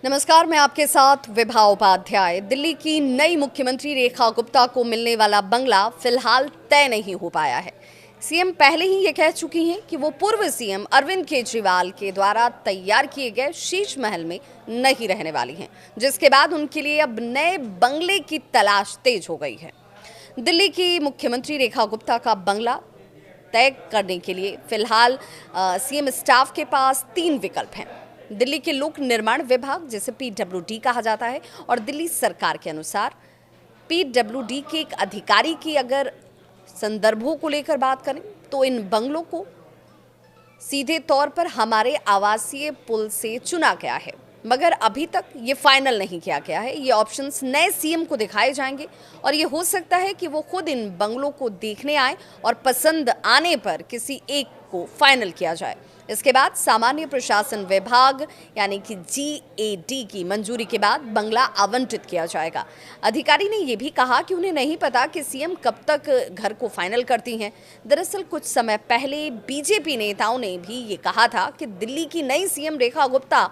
नमस्कार, मैं आपके साथ विभा उपाध्याय। दिल्ली की नई मुख्यमंत्री रेखा गुप्ता को मिलने वाला बंगला फिलहाल तय नहीं हो पाया है। सीएम पहले ही ये कह चुकी हैं कि वो पूर्व सीएम अरविंद केजरीवाल के द्वारा तैयार किए गए शीश महल में नहीं रहने वाली हैं, जिसके बाद उनके लिए अब नए बंगले की तलाश तेज हो गई है। दिल्ली की मुख्यमंत्री रेखा गुप्ता का बंगला तय करने के लिए फिलहाल सीएम स्टाफ के पास 3 विकल्प हैं। दिल्ली के लोक निर्माण विभाग, जिसे पीडब्ल्यूडी कहा जाता है, और दिल्ली सरकार के अनुसार पीडब्ल्यूडी के एक अधिकारी की अगर संदर्भों को लेकर बात करें तो इन बंगलों को सीधे तौर पर हमारे आवासीय पुल से चुना गया है, मगर अभी तक ये फाइनल नहीं किया गया है। ये ऑप्शंस नए सीएम को दिखाए जाएंगे और ये हो सकता है कि वो खुद इन बंगलों को देखने आए और पसंद आने पर किसी एक को फाइनल किया जाए। इसके बाद सामान्य प्रशासन विभाग यानी कि GAD की मंजूरी के बाद बंगला आवंटित किया जाएगा। अधिकारी ने यह भी कहा कि उन्हें नहीं पता कि सीएम कब तक घर को फाइनल करती हैं। दरअसल कुछ समय पहले बीजेपी नेताओं ने भी ये कहा था कि दिल्ली की नई CM Rekha Gupta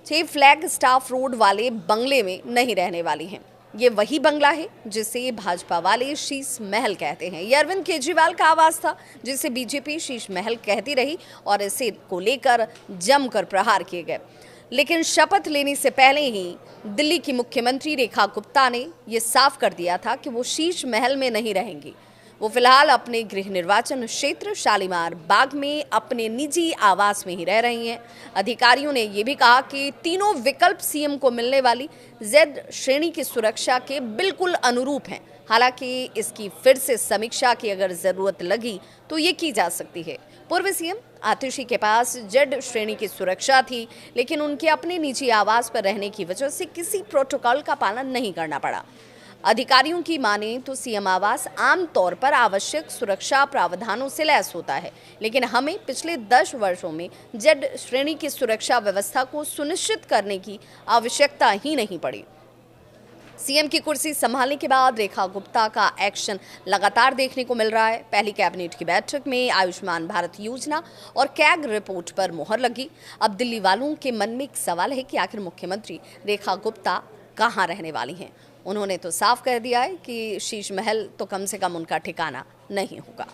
6 flag staff road वाले बंगले में नहीं रहने वाली हैं। ये वही बंगला है जिसे भाजपा वाले शीश महल कहते हैं। ये अरविंद केजरीवाल का आवास था, जिसे बीजेपी शीश महल कहती रही और इसे को लेकर जमकर प्रहार किए गए। लेकिन शपथ लेने से पहले ही दिल्ली की मुख्यमंत्री रेखा गुप्ता ने ये साफ कर दिया था कि वो शीश महल में नहीं रहेंगी। वो फिलहाल अपने गृह निर्वाचन क्षेत्र शालीमार बाग में अपने निजी आवास में ही रह रही हैं। अधिकारियों ने ये भी कहा कि तीनों विकल्प सीएम को मिलने वाली Z श्रेणी की सुरक्षा के बिल्कुल अनुरूप हैं। हालांकि इसकी फिर से समीक्षा की अगर जरूरत लगी तो ये की जा सकती है। पूर्व सीएम आतिशी के पास Z श्रेणी की सुरक्षा थी, लेकिन उनके अपने निजी आवास पर रहने की वजह से किसी प्रोटोकॉल का पालन नहीं करना पड़ा। अधिकारियों की माने तो सीएम आवास आमतौर पर आवश्यक सुरक्षा प्रावधानों से लैस होता है, लेकिन हमें पिछले 10 वर्षों में Z श्रेणी की सुरक्षा व्यवस्था को सुनिश्चित करने की आवश्यकता ही नहीं पड़ी। सीएम की कुर्सी संभालने के बाद रेखा गुप्ता का एक्शन लगातार देखने को मिल रहा है। पहली कैबिनेट की बैठक में आयुष्मान भारत योजना और कैग रिपोर्ट पर मुहर लगी। अब दिल्ली वालों के मन में एक सवाल है कि आखिर मुख्यमंत्री रेखा गुप्ता कहाँ रहने वाली हैं। उन्होंने तो साफ कह दिया है कि शीश महल तो कम से कम उनका ठिकाना नहीं होगा।